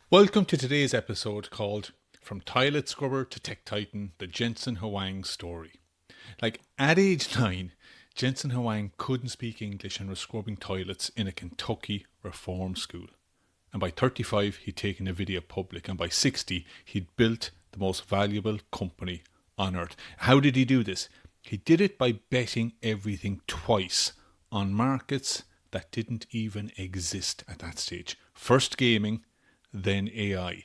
Welcome to today's episode called From Toilet Scrubber to Tech Titan, the Jensen Huang story. At age 9, Jensen Huang couldn't speak English and was scrubbing toilets in a Kentucky reform school. And by 35, he'd taken NVIDIA public, and by 60, he'd built the most valuable company on earth. How did he do this? He did it by betting everything twice on markets that didn't even exist at that stage. First gaming, then AI.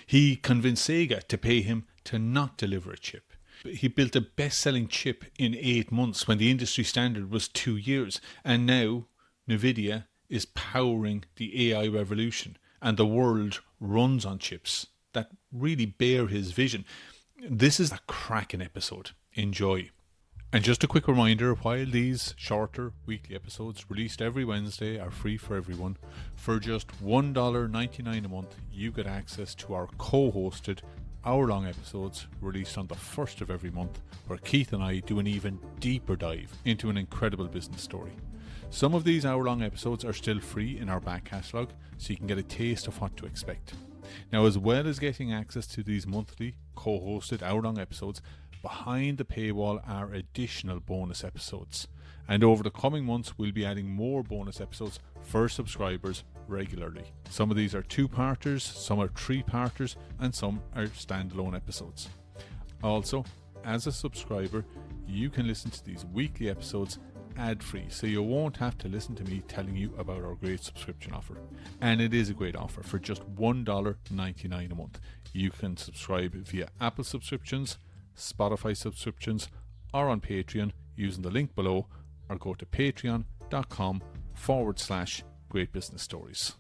He convinced Sega to pay him to not deliver a chip. He built a best-selling chip in 8 months when the industry standard was 2 years. And now NVIDIA is powering the AI revolution, and the world runs on chips that really bear his vision. This is a cracking episode. Enjoy. And just a quick reminder, while these shorter weekly episodes released every Wednesday are free for everyone, for just $1.99 a month, you get access to our co-hosted hour-long episodes released on the first of every month, where Keith and I do an even deeper dive into an incredible business story. Some of these hour-long episodes are still free in our back catalogue, so you can get a taste of what to expect. Now, as well as getting access to these monthly co-hosted hour-long episodes, behind the paywall are additional bonus episodes. And over the coming months, we'll be adding more bonus episodes for subscribers regularly. Some of these are 2-parters, some are 3-parters, and some are standalone episodes. Also, as a subscriber, you can listen to these weekly episodes ad-free, so you won't have to listen to me telling you about our great subscription offer. And it is a great offer for just $1.99 a month. You can subscribe via Apple subscriptions, Spotify subscriptions, or on Patreon using the link below, or go to patreon.com/Great Business Stories.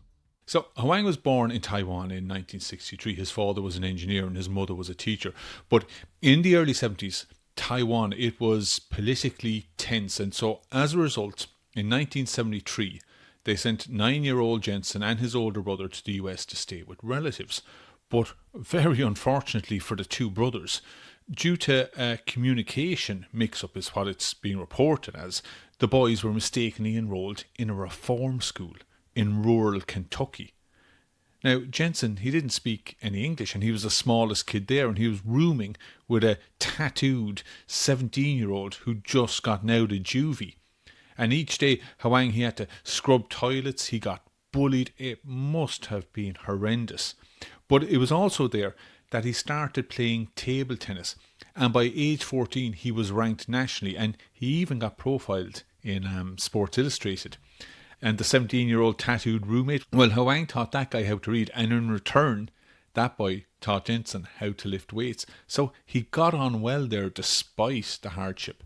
So Huang was born in Taiwan in 1963. His father was an engineer and his mother was a teacher. But in the early 70s, Taiwan, it was politically tense. And so as a result, in 1973, they sent 9-year-old Jensen and his older brother to the US to stay with relatives. But very unfortunately for the two brothers, due to a communication mix-up is what it's being reported as, the boys were mistakenly enrolled in a reform school in rural Kentucky. Now, Jensen, he didn't speak any English, and he was the smallest kid there, and he was rooming with a tattooed 17-year-old who just gotten out of juvie. And each day, Huang, he had to scrub toilets, he got bullied. It must have been horrendous. But it was also there that he started playing table tennis, and by age 14 he was ranked nationally, and he even got profiled in Sports Illustrated. And the 17-year-old tattooed roommate, well, Huang taught that guy how to read, and in return that boy taught Jensen how to lift weights. So he got on well there despite the hardship.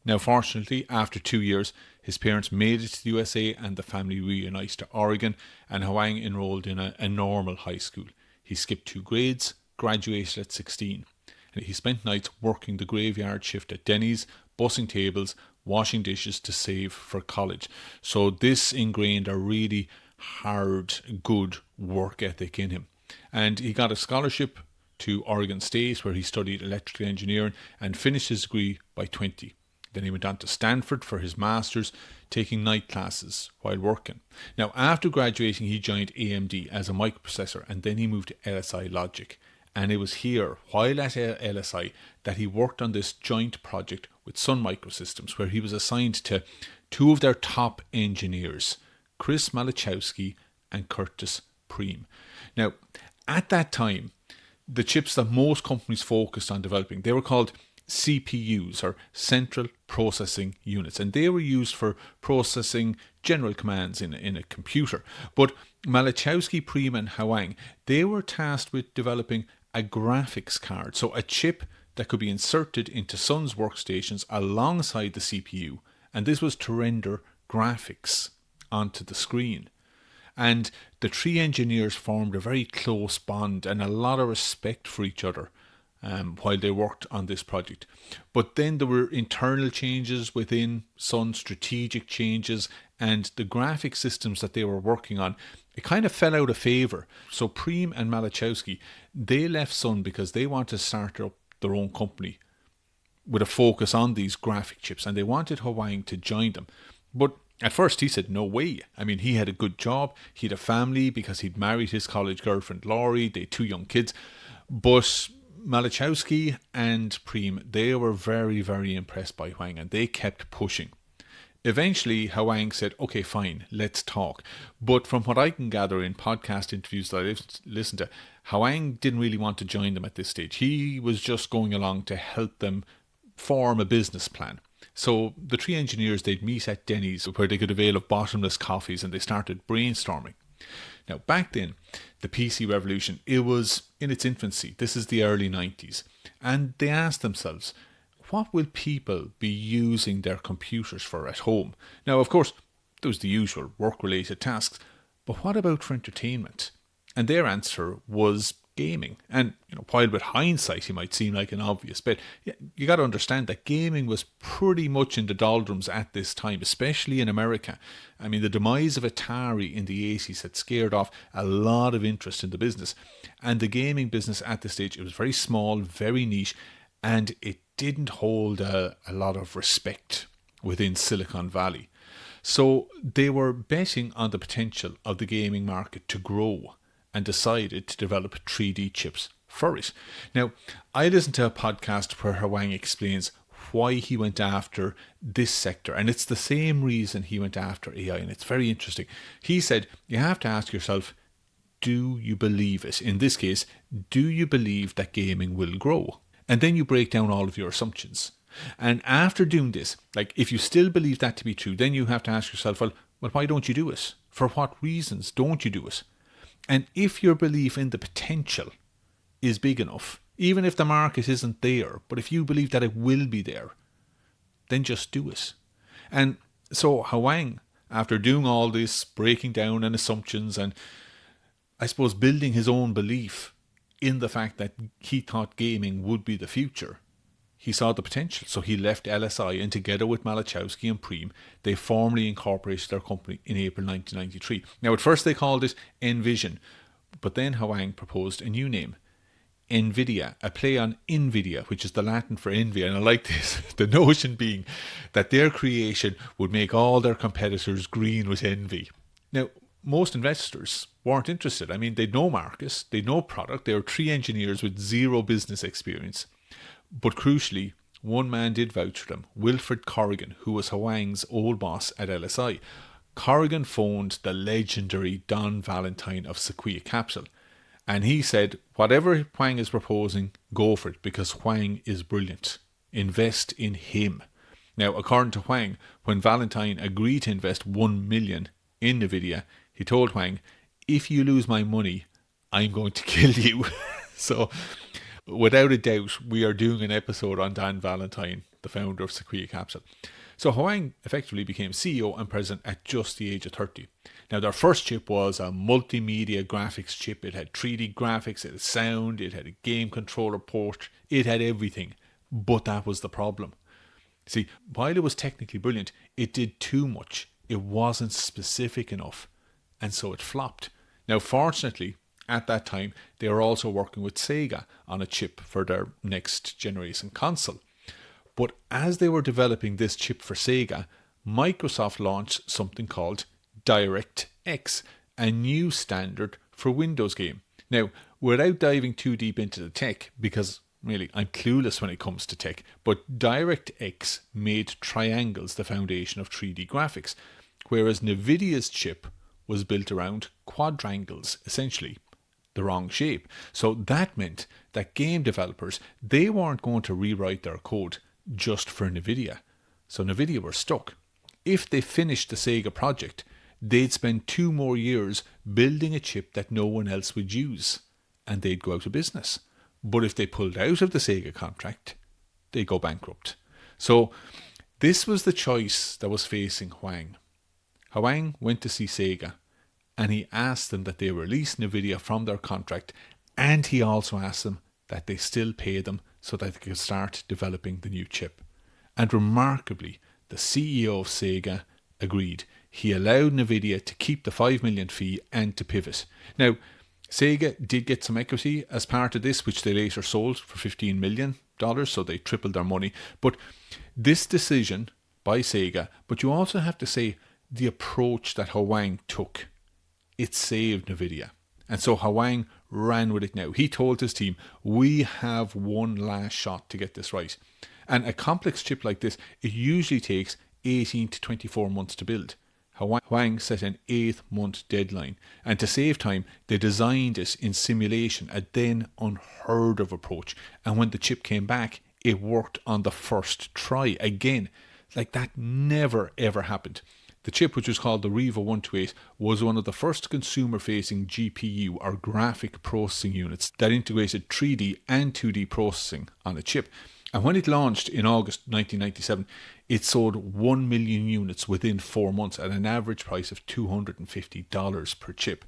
Now, fortunately, after 2 years, his parents made it to the USA and the family reunited to Oregon, and Huang enrolled in a normal high school. He skipped 2 grades, graduated at 16. And he spent nights working the graveyard shift at Denny's, bussing tables, washing dishes to save for college. So this ingrained a really hard, good work ethic in him. And he got a scholarship to Oregon State, where he studied electrical engineering and finished his degree by 20. Then he went on to Stanford for his master's, taking night classes while working. Now, after graduating, he joined AMD as a microprocessor, and then he moved to LSI Logic. And it was here, while at LSI, that he worked on this joint project with Sun Microsystems, where he was assigned to 2 of their top engineers, Chris Malachowski and Curtis Preem. Now, at that time, the chips that most companies focused on developing, they were called CPUs, or Central Processing Units, and they were used for processing general commands in a computer. But Malachowski, Preem and Huang, they were tasked with developing a graphics card, so a chip that could be inserted into Sun's workstations alongside the CPU, and this was to render graphics onto the screen. And the 3 engineers formed a very close bond and a lot of respect for each other while they worked on this project. But then there were internal changes within Sun, strategic changes, and the graphic systems that they were working on, it kind of fell out of favour. So Preem and Malachowski, they left Sun because they wanted to start up their own company with a focus on these graphic chips, and they wanted Huang to join them. But At first, he said, no way. I mean, he had a good job. He had a family because he'd married his college girlfriend, Laurie. They had 2 young kids. But Malachowski and Preem, they were very, very impressed by Huang, and they kept pushing. Eventually, Huang said, okay, fine, let's talk. But from what I can gather in podcast interviews that I've listened to, Huang didn't really want to join them at this stage. He was just going along to help them form a business plan. So the 3 engineers, they'd meet at Denny's where they could avail of bottomless coffees, and they started brainstorming. Now, back then, the PC revolution, it was in its infancy. This is the early 90s. And they asked themselves, what will people be using their computers for at home? Now, of course, there was the usual work-related tasks, but what about for entertainment? And their answer was gaming. And while with hindsight it might seem like an obvious bet, you got to understand that gaming was pretty much in the doldrums at this time, especially in America. I mean, the demise of Atari in the 80s had scared off a lot of interest in the business. And the gaming business at this stage, it was very small, very niche, and it didn't hold a lot of respect within Silicon Valley. So they were betting on the potential of the gaming market to grow and decided to develop 3D chips for it. Now, I listened to a podcast where Huang explains why he went after this sector, and it's the same reason he went after AI, and it's very interesting. He said, you have to ask yourself, do you believe it? In this case, do you believe that gaming will grow? And then you break down all of your assumptions. And after doing this, like if you still believe that to be true, then you have to ask yourself, well, why don't you do it? For what reasons don't you do it? And if your belief in the potential is big enough, even if the market isn't there, but if you believe that it will be there, then just do it. And so Huang, after doing all this breaking down and assumptions and I suppose building his own belief in the fact that he thought gaming would be the future, he saw the potential. So he left LSI, and together with Malachowski and Preem, they formally incorporated their company in April 1993. Now, at first they called it Envision, but then Huang proposed a new name, NVIDIA, a play on Nvidia, which is the Latin for envy. And I like this, the notion being that their creation would make all their competitors green with envy. Now, most investors weren't interested. I mean, they'd no market, they'd no product. They were 3 engineers with 0 business experience. But crucially, one man did vouch for them, Wilfred Corrigan, who was Huang's old boss at LSI. Corrigan phoned the legendary Don Valentine of Sequoia Capital, and he said, whatever Huang is proposing, go for it, because Huang is brilliant. Invest in him. Now, according to Huang, when Valentine agreed to invest $1 million in NVIDIA, he told Huang, if you lose my money, I'm going to kill you. So, without a doubt, we are doing an episode on Dan Valentine, the founder of Sequoia Capital. So Huang effectively became CEO and president at just the age of 30. Now, their first chip was a multimedia graphics chip. It had 3D graphics, it had sound, it had a game controller port, it had everything. But that was the problem. See, while it was technically brilliant, it did too much. It wasn't specific enough, and so it flopped. Now, fortunately, at that time, they were also working with Sega on a chip for their next generation console. But as they were developing this chip for Sega, Microsoft launched something called DirectX, a new standard for Windows game. Now, without diving too deep into the tech, because really I'm clueless when it comes to tech, but DirectX made triangles the foundation of 3D graphics, whereas NVIDIA's chip was built around quadrangles, essentially the wrong shape. So that meant that game developers, they weren't going to rewrite their code just for NVIDIA. So NVIDIA were stuck. If they finished the Sega project, they'd spend 2 more years building a chip that no one else would use, and they'd go out of business. But if they pulled out of the Sega contract, they'd go bankrupt. So this was the choice that was facing Huang. Huang went to see Sega, and he asked them that they release NVIDIA from their contract, and he also asked them that they still pay them so that they could start developing the new chip. And remarkably, the CEO of Sega agreed. He allowed NVIDIA to keep the $5 million fee and to pivot. Now, Sega did get some equity as part of this, which they later sold for $15 million, so they tripled their money. But this decision by Sega, but you also have to say, the approach that Huang took, it saved NVIDIA. And so Huang ran with it now. He told his team, we have one last shot to get this right. And a complex chip like this, it usually takes 18 to 24 months to build. Huang set an 8-month deadline. And to save time, they designed it in simulation, a then unheard of approach. And when the chip came back, it worked on the first try again. Like that never ever happened. The chip, which was called the Riva 128, was one of the first consumer-facing GPU or graphic processing units that integrated 3D and 2D processing on a chip. And when it launched in August 1997, it sold 1 million units within 4 months at an average price of $250 per chip.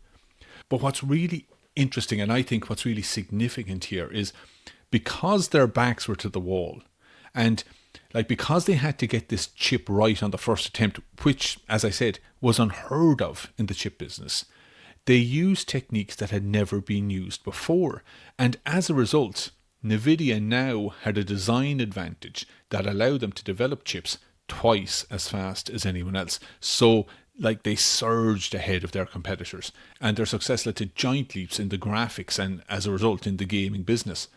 But what's really interesting, and I think what's really significant here, is because their backs were to the wall, and because they had to get this chip right on the first attempt, which, as I said, was unheard of in the chip business, they used techniques that had never been used before. And as a result, NVIDIA now had a design advantage that allowed them to develop chips twice as fast as anyone else. So, they surged ahead of their competitors, and their success led to giant leaps in the graphics and, as a result, in the gaming business.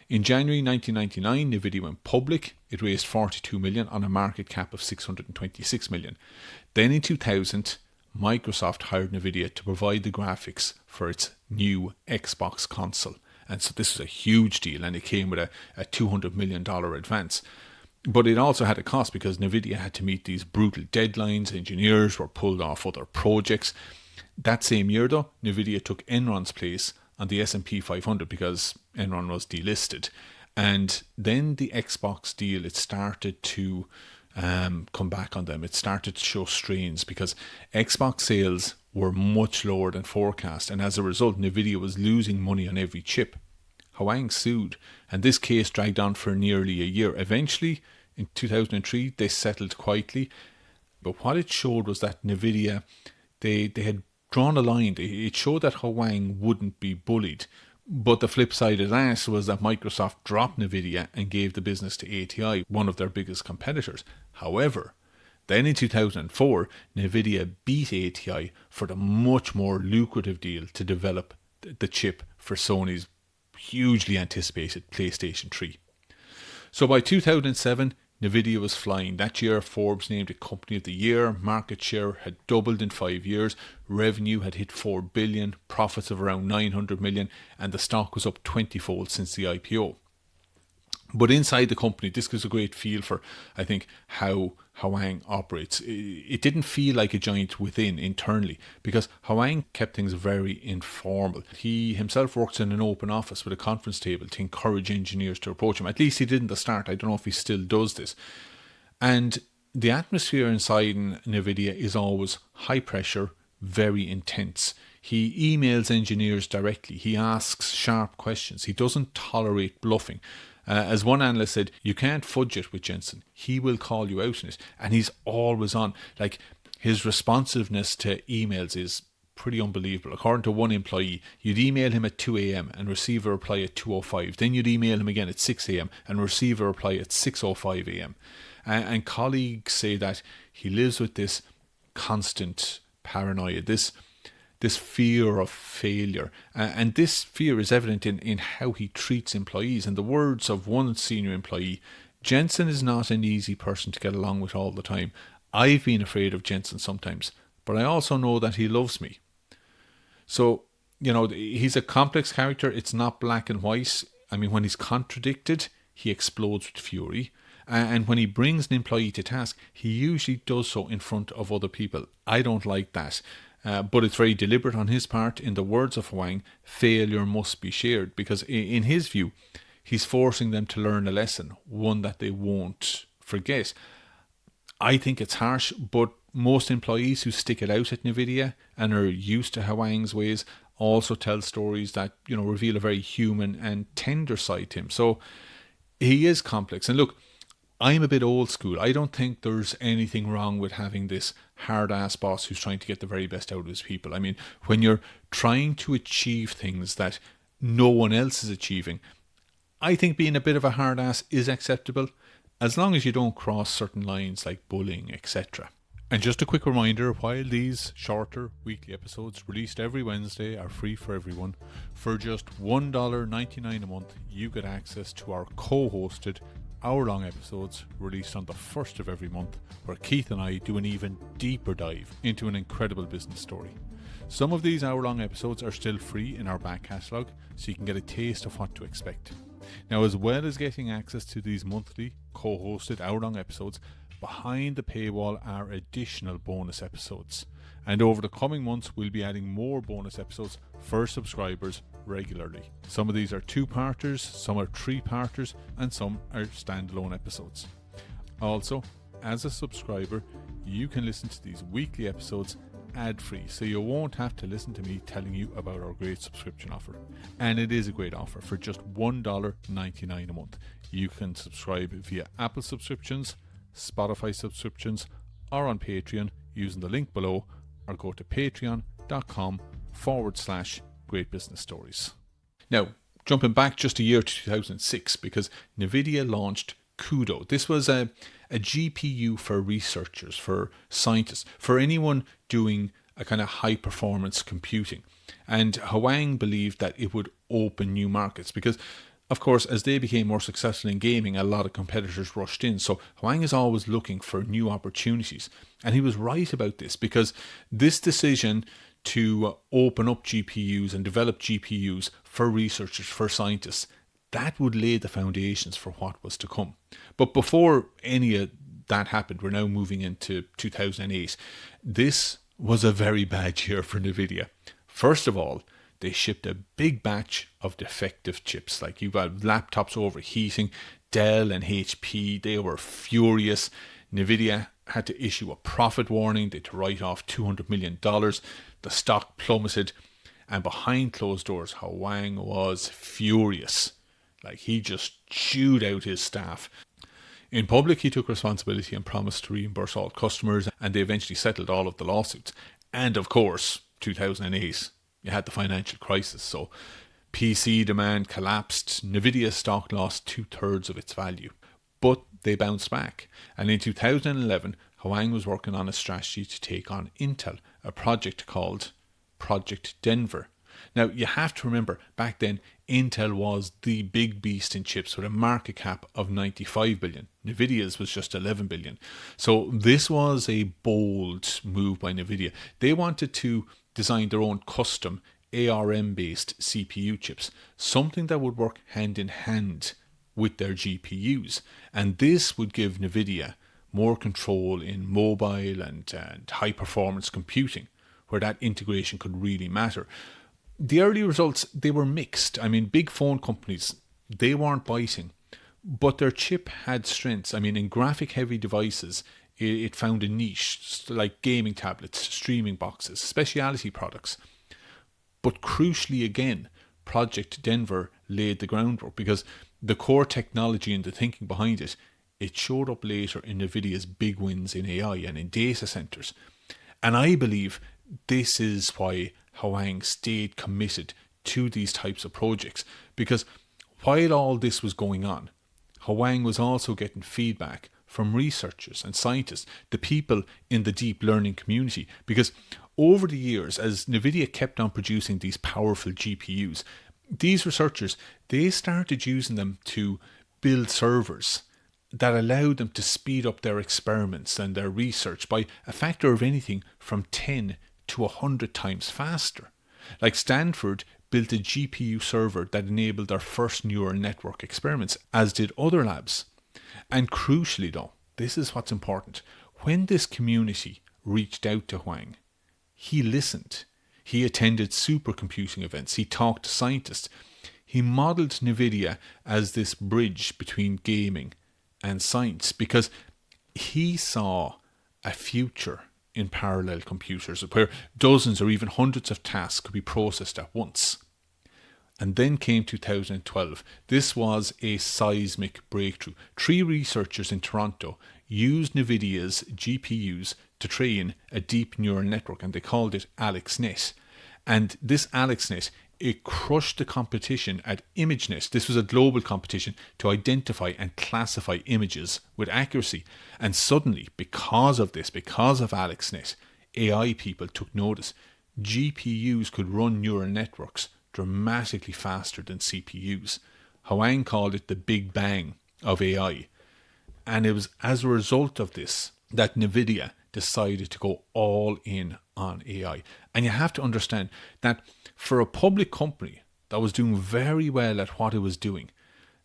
In January 1999, NVIDIA went public. It raised $42 million on a market cap of $626 million. Then in 2000, Microsoft hired NVIDIA to provide the graphics for its new Xbox console. And so this was a huge deal, and it came with a $200 million advance. But it also had a cost because NVIDIA had to meet these brutal deadlines. Engineers were pulled off other projects. That same year, though, NVIDIA took Enron's place on the S&P 500 because Enron was delisted. And then the Xbox deal, it started to come back on them. It started to show strains because Xbox sales were much lower than forecast, and as a result, NVIDIA was losing money on every chip. Huang sued, and this case dragged on for nearly a year. Eventually, in 2003, they settled quietly, but what it showed was that NVIDIA, they had drawn a line. It showed that Huang wouldn't be bullied. But the flip side of that was that Microsoft dropped NVIDIA and gave the business to ATI, one of their biggest competitors. However, then in 2004, NVIDIA beat ATI for the much more lucrative deal to develop the chip for Sony's hugely anticipated PlayStation 3. So by 2007, NVIDIA was flying. That year, Forbes named it Company of the Year. Market share had doubled in 5 years. Revenue had hit $4 billion, profits of around $900 million, and the stock was up 20-fold since the IPO. But inside the company, this gives a great feel for, I think, how Huang operates. It didn't feel like a giant within internally because Huang kept things very informal. He himself works in an open office with a conference table to encourage engineers to approach him. At least he did in the start. I don't know if he still does this. And the atmosphere inside NVIDIA is always high pressure, very intense. He emails engineers directly. He asks sharp questions. He doesn't tolerate bluffing. As one analyst said, you can't fudge it with Jensen. He will call you out on it. And he's always on. His responsiveness to emails is pretty unbelievable. According to one employee, you'd email him at 2 a.m. and receive a reply at 2:05. Then you'd email him again at 6 a.m. and receive a reply at 6:05 a.m. And colleagues say that he lives with this constant paranoia, this fear of failure. And this fear is evident in how he treats employees. In the words of one senior employee, Jensen is not an easy person to get along with all the time. I've been afraid of Jensen sometimes, but I also know that he loves me. So, he's a complex character. It's not black and white. I mean, when he's contradicted, he explodes with fury. And when he brings an employee to task, he usually does so in front of other people. I don't like that. But it's very deliberate on his part. In the words of Huang, failure must be shared because in his view, he's forcing them to learn a lesson, one that they won't forget. I think it's harsh, but most employees who stick it out at NVIDIA and are used to Huang's ways also tell stories that, reveal a very human and tender side to him. So he is complex. And look, I'm a bit old school. I don't think there's anything wrong with having this hard-ass boss who's trying to get the very best out of his people. I mean, when you're trying to achieve things that no one else is achieving, I think being a bit of a hard-ass is acceptable, as long as you don't cross certain lines like bullying, etc. And just a quick reminder, while these shorter weekly episodes released every Wednesday are free for everyone, for just $1.99 a month, you get access to our co-hosted hour-long episodes released on the first of every month, where Keith and I do an even deeper dive into an incredible business story. Some of these hour-long episodes are still free in our back catalogue, so you can get a taste of what to expect. Now, as well as getting access to these monthly co-hosted hour-long episodes, behind the paywall are additional bonus episodes. And over the coming months, we'll be adding more bonus episodes for subscribers regularly. Some of these are 2-parters, some are 3-parters, and some are standalone episodes. Also, as a subscriber, you can listen to these weekly episodes ad-free, so you won't have to listen to me telling you about our great subscription offer. And it is a great offer for just $1.99 a month. You can subscribe via Apple subscriptions, Spotify subscriptions, or on Patreon using the link below, or go to patreon.com/Great Business Stories. Now, jumping back just a year to 2006, because NVIDIA launched Kudo. This was a GPU for researchers, for scientists, for anyone doing a kind of high performance computing. And Huang believed that it would open new markets because, of course, as they became more successful in gaming, a lot of competitors rushed in. So Huang is always looking for new opportunities. And he was right about this, because this decision to open up GPUs and develop GPUs for researchers, for scientists, that would lay the foundations for what was to come. But before any of that happened, we're now moving into 2008. This was a very bad year for NVIDIA. First of all, they shipped a big batch of defective chips. Like, you've got laptops overheating. Dell and HP, they were furious. NVIDIA had to issue a profit warning. They had to write off $200 million. The stock plummeted. And behind closed doors, Huang was furious. Like, he just chewed out his staff. In public, he took responsibility and promised to reimburse all customers, and they eventually settled all of the lawsuits. And of course, 2008, you had the financial crisis, so PC demand collapsed. NVIDIA stock lost 2/3 of its value. But they bounced back. And in 2011, Huang was working on a strategy to take on Intel, a project called Project Denver. Now, you have to remember, back then, Intel was the big beast in chips with a market cap of $95 billion. NVIDIA's was just $11 billion. So this was a bold move by NVIDIA. They wanted to design their own custom ARM-based CPU chips, something that would work hand in hand with their GPUs. And this would give NVIDIA more control in mobile and high-performance computing, where that integration could really matter. The early results, they were mixed. I mean, big phone companies, they weren't biting, but their chip had strengths. I mean, in graphic-heavy devices, it found a niche, like gaming tablets, streaming boxes, specialty products. But crucially again, Project Denver laid the groundwork, because the core technology and the thinking behind it, it showed up later in NVIDIA's big wins in AI and in data centers. And I believe this is why Huang stayed committed to these types of projects, because while all this was going on, Huang was also getting feedback from researchers and scientists, the people in the deep learning community, because over the years, as NVIDIA kept on producing these powerful GPUs, these researchers, they started using them to build servers that allowed them to speed up their experiments and their research by a factor of anything from 10 to 100 times faster. Like, Stanford built a GPU server that enabled their first neural network experiments, as did other labs. And crucially though, this is what's important, when this community reached out to Huang, he listened. He attended supercomputing events. He talked to scientists. He modeled NVIDIA as this bridge between gaming and science, because he saw a future in parallel computers where dozens or even hundreds of tasks could be processed at once. And then came 2012. This was a seismic breakthrough. 3 researchers in Toronto used NVIDIA's GPUs to train a deep neural network, and they called it AlexNet. And this AlexNet, it crushed the competition at ImageNet. This was a global competition to identify and classify images with accuracy. And suddenly, because of this, because of AlexNet, AI people took notice. GPUs could run neural networks dramatically faster than CPUs. Huang called it the Big Bang of AI. And it was as a result of this that NVIDIA decided to go all in on AI. And you have to understand that for a public company that was doing very well at what it was doing,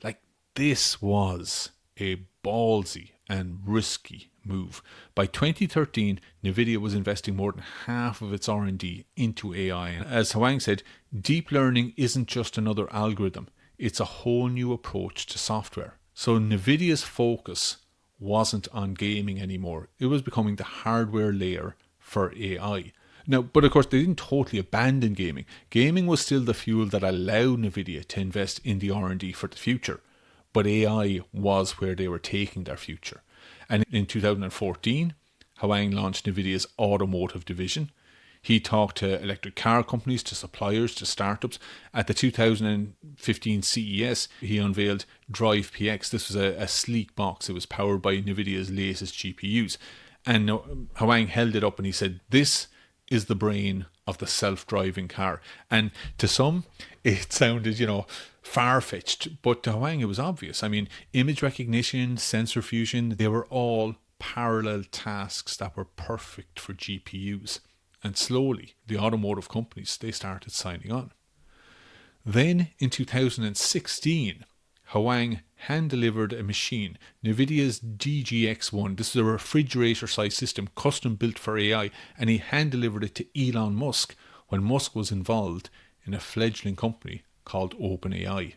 like, this was a ballsy and risky move. By 2013, NVIDIA was investing more than half of its R&D into AI. And as Huang said, deep learning isn't just another algorithm. It's a whole new approach to software. So NVIDIA's focus wasn't on gaming anymore. It was becoming the hardware layer for AI. Now, but of course, they didn't totally abandon gaming. Gaming was still the fuel that allowed NVIDIA to invest in the R&D for the future. But AI was where they were taking their future. And in 2014, Huang launched NVIDIA's automotive division. He talked to electric car companies, to suppliers, to startups. At the 2015 CES, he unveiled Drive PX. This was a sleek box. It was powered by NVIDIA's latest GPUs. And Huang held it up and he said, "This is the brain of the self-driving car." And to some, it sounded, far-fetched. But to Huang, it was obvious. I mean, image recognition, sensor fusion, they were all parallel tasks that were perfect for GPUs. And slowly, the automotive companies, they started signing on. Then, in 2016, Huang hand-delivered a machine, NVIDIA's DGX-1. This is a refrigerator-sized system custom built for AI, and he hand-delivered it to Elon Musk when Musk was involved in a fledgling company called OpenAI.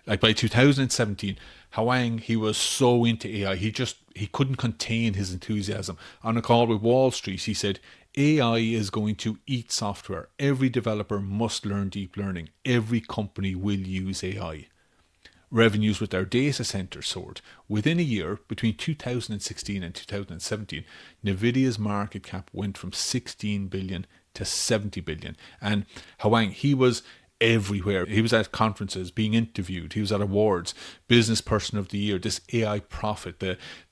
Like, by 2017, Huang, he was so into AI, he couldn't contain his enthusiasm. On a call with Wall Street, he said, "AI is going to eat software. Every developer must learn deep learning. Every company will use AI." Revenues with their data center soared. Within a year, between 2016 and 2017, NVIDIA's market cap went from 16 billion to 70 billion. And Huang, he was everywhere. He was at conferences, being interviewed. He was at awards, Business Person of the Year, this AI prophet,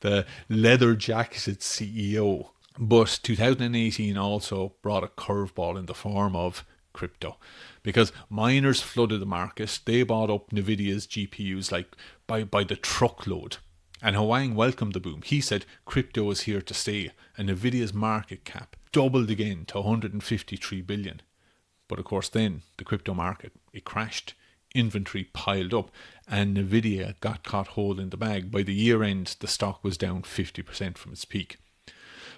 the leather-jacketed CEO. But 2018 also brought a curveball in the form of crypto, because miners flooded the market. They bought up NVIDIA's GPUs like by the truckload. And Huang welcomed the boom. He said crypto is here to stay, and NVIDIA's market cap doubled again to 153 billion. But of course then the crypto market, it crashed. Inventory piled up and NVIDIA got caught holding the bag. By the year end, the stock was down 50% from its peak.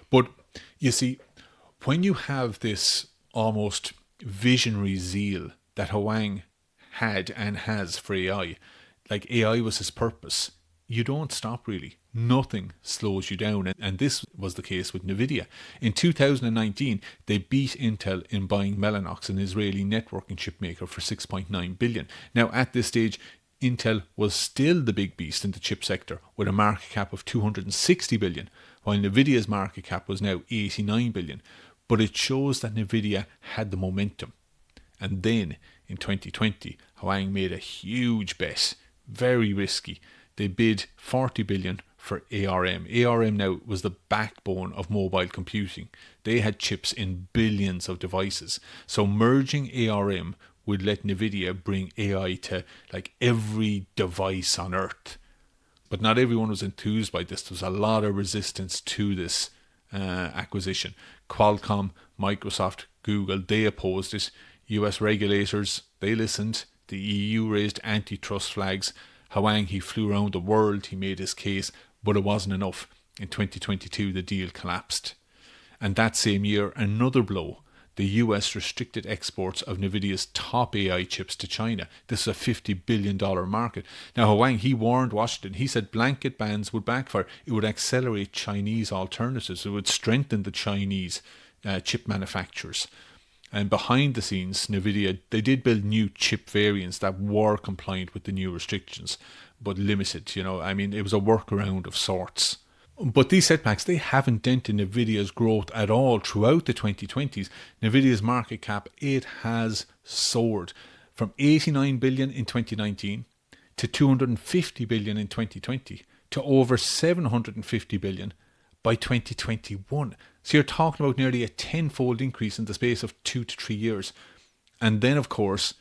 But you see, when you have this almost visionary zeal that Huang had and has for AI, like AI was his purpose, you don't stop really. Nothing slows you down. And this was the case with NVIDIA. In 2019, they beat Intel in buying Mellanox, an Israeli networking chip maker, for 6.9 billion. Now, at this stage, Intel was still the big beast in the chip sector with a market cap of 260 billion, while NVIDIA's market cap was now 89 billion. But it shows that NVIDIA had the momentum. And then, in 2020, Huang made a huge bet, very risky. They bid 40 billion for ARM. ARM now was the backbone of mobile computing. They had chips in billions of devices. So merging ARM would let NVIDIA bring AI to like every device on Earth. But not everyone was enthused by this. There was a lot of resistance to this acquisition. Qualcomm, Microsoft, Google, they opposed it. US regulators, they listened. The EU raised antitrust flags. Huang, he flew around the world, he made his case, but it wasn't enough. In 2022, the deal collapsed. And that same year, another blow. The US restricted exports of NVIDIA's top AI chips to China. This is a $50 billion market. Now, Huang, he warned Washington. He said blanket bans would backfire. It would accelerate Chinese alternatives. It would strengthen the Chinese chip manufacturers. And behind the scenes, NVIDIA, they did build new chip variants that were compliant with the new restrictions, but limited, it was a workaround of sorts. But these setbacks, they haven't dented Nvidia's growth at all throughout the 2020s. Nvidia's market cap, it has soared from 89 billion in 2019 to 250 billion in 2020 to over 750 billion by 2021. So you're talking about nearly a tenfold increase in the space of 2 to 3 years. And then, of course,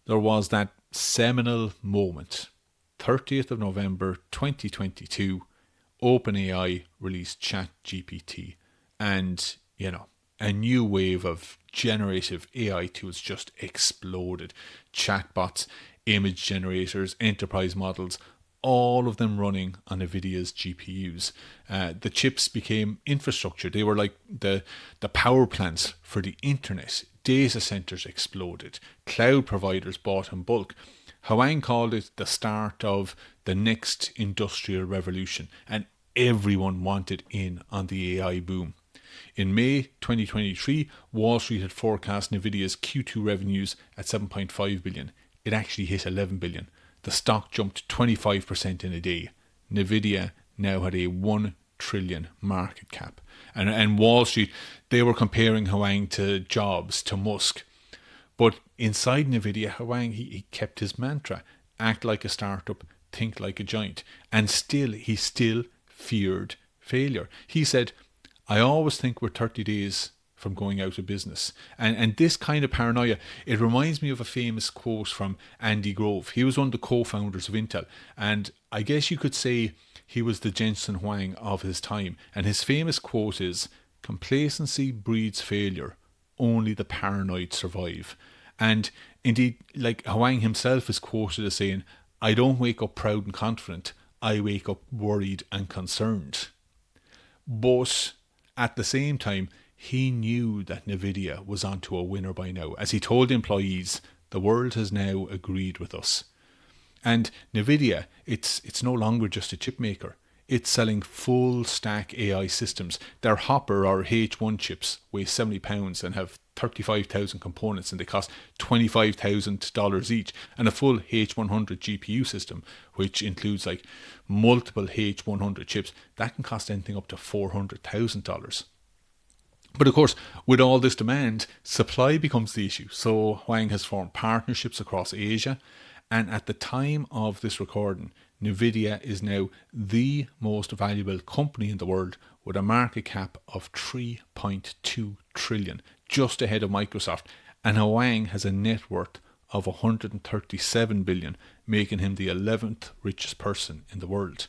there was that seminal moment, 30th of November 2022, OpenAI released ChatGPT, and a new wave of generative AI tools just exploded. Chatbots, image generators, enterprise models, all of them running on NVIDIA's GPUs. The chips became infrastructure. They were like the power plants for the internet. Data centers exploded. Cloud providers bought in bulk. Huang called it the start of the next industrial revolution, and everyone wanted in on the AI boom. In May 2023, Wall Street had forecast Nvidia's Q2 revenues at 7.5 billion. It actually hit 11 billion. The stock jumped 25% in a day. Nvidia now had a 1 trillion market cap. And Wall Street, they were comparing Huang to Jobs, to Musk. But inside Nvidia, Huang, he kept his mantra: act like a startup, think like a giant. And he still feared failure. He said, I always think we're 30 days from going out of business. And this kind of paranoia, it reminds me of a famous quote from Andy Grove. He was one of the co-founders of Intel. And I guess you could say he was the Jensen Huang of his time. And his famous quote is, complacency breeds failure. Only the paranoid survive. And indeed, like Huang himself is quoted as saying, I don't wake up proud and confident. I wake up worried and concerned. But at the same time, he knew that Nvidia was onto a winner by now. As he told employees, the world has now agreed with us. And Nvidia, it's no longer just a chip maker. It's selling full stack AI systems. Their Hopper or H1 chips weigh 70 pounds and have 35,000 components, and they cost $25,000 each. And a full H100 GPU system, which includes like multiple H100 chips, that can cost anything up to $400,000. But of course, with all this demand, supply becomes the issue. So Huang has formed partnerships across Asia. And at the time of this recording, Nvidia is now the most valuable company in the world with a market cap of 3.2 trillion, just ahead of Microsoft. And Huang has a net worth of 137 billion, making him the 11th richest person in the world.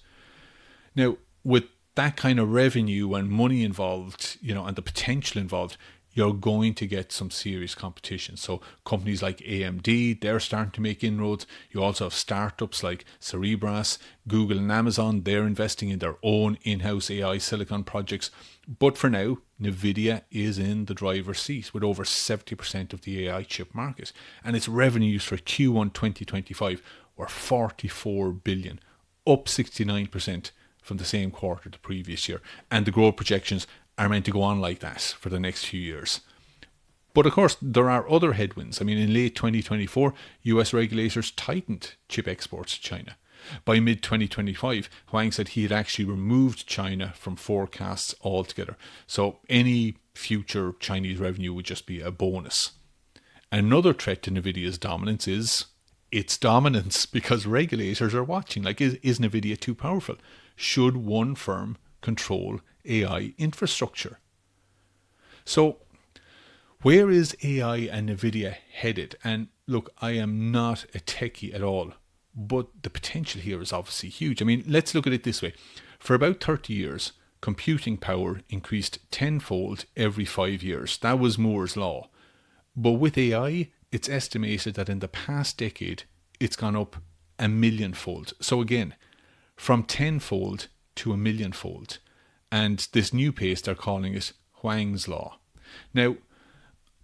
Now, with that kind of revenue and money involved, and the potential involved, you're going to get some serious competition. So companies like AMD, they're starting to make inroads. You also have startups like Cerebras, Google and Amazon, they're investing in their own in-house AI silicon projects. But for now, Nvidia is in the driver's seat with over 70% of the AI chip market. And its revenues for Q1 2025 were 44 billion, up 69% from the same quarter the previous year. And the growth projections are meant to go on like that for the next few years. But of course, there are other headwinds. I mean, in late 2024, US regulators tightened chip exports to China. By mid-2025, Huang said he had actually removed China from forecasts altogether. So any future Chinese revenue would just be a bonus. Another threat to Nvidia's dominance is its dominance, because regulators are watching. Like, is Nvidia too powerful? Should one firm control AI infrastructure? So where is AI and Nvidia headed? And look, I am not a techie at all, but the potential here is obviously huge. I mean, let's look at it this way. For about 30 years, computing power increased tenfold every 5 years. That was Moore's law. But with AI, it's estimated that in the past decade, it's gone up a millionfold. So again, from tenfold to a millionfold. And this new pace, they're calling it Huang's law. Now,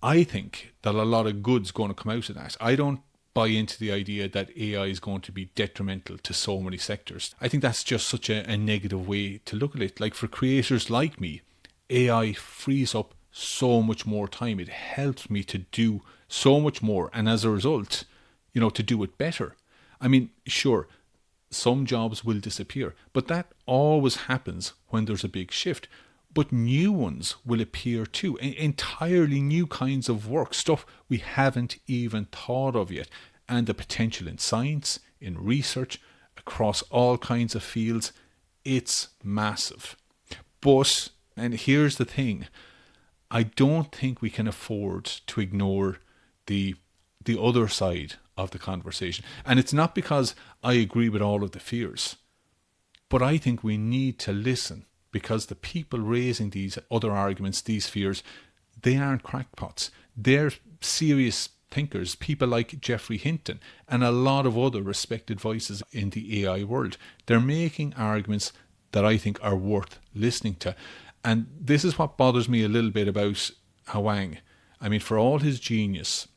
I think that a lot of good's going to come out of that. I don't buy into the idea that AI is going to be detrimental to so many sectors. I think that's just such a negative way to look at it. Like, for creators like me, AI frees up so much more time. It helps me to do so much more. And as a result, to do it better. I mean, sure, some jobs will disappear. But that always happens when there's a big shift. But new ones will appear too, entirely new kinds of work, stuff we haven't even thought of yet. And the potential in science, in research, across all kinds of fields, it's massive. But, and here's the thing, I don't think we can afford to ignore the other side of the conversation. And it's not because I agree with all of the fears, but I think we need to listen, because the people raising these other arguments, these fears, they aren't crackpots. They're serious thinkers, people like Geoffrey Hinton and a lot of other respected voices in the AI world. They're making arguments that I think are worth listening to. And this is what bothers me a little bit about Huang. I mean, for all his genius,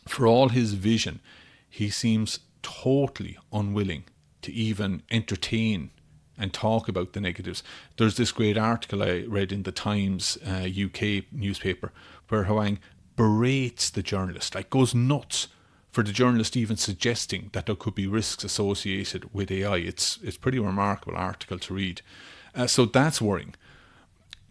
for all his vision, he seems totally unwilling to even entertain and talk about the negatives. There's this great article I read in the Times UK newspaper where Huang berates the journalist, like goes nuts for the journalist even suggesting that there could be risks associated with AI. It's a pretty remarkable article to read. So that's worrying.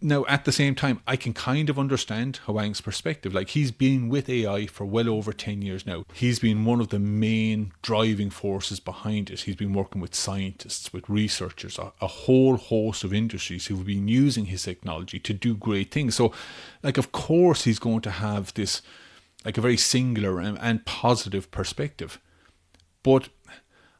Now, at the same time, I can kind of understand Huang's perspective. Like, he's been with AI for well over 10 years now. He's been one of the main driving forces behind it. He's been working with scientists, with researchers, a whole host of industries who've been using his technology to do great things. So, like, of course, he's going to have this, like, a very singular and positive perspective. But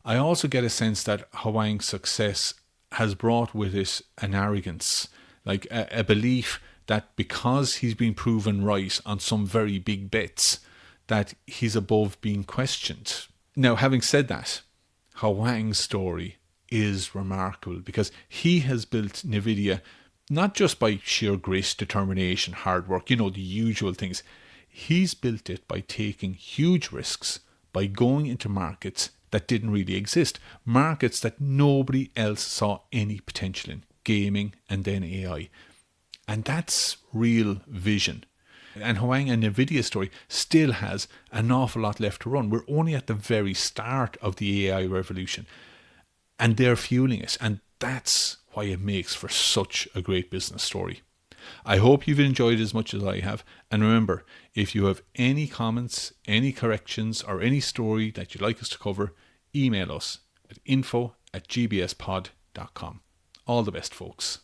I also get a sense that Huang's success has brought with it an arrogance, like a belief that because he's been proven right on some very big bets, that he's above being questioned. Now, having said that, Huang's story is remarkable because he has built NVIDIA not just by sheer grit, determination, hard work, the usual things. He's built it by taking huge risks, by going into markets that didn't really exist, markets that nobody else saw any potential in. Gaming and then AI. And that's real vision. And Huang and NVIDIA's story still has an awful lot left to run. We're only at the very start of the AI revolution. And they're fueling it. And that's why it makes for such a great business story. I hope you've enjoyed it as much as I have. And remember, if you have any comments, any corrections, or any story that you'd like us to cover, email us at info@gbspod.com. All the best, folks.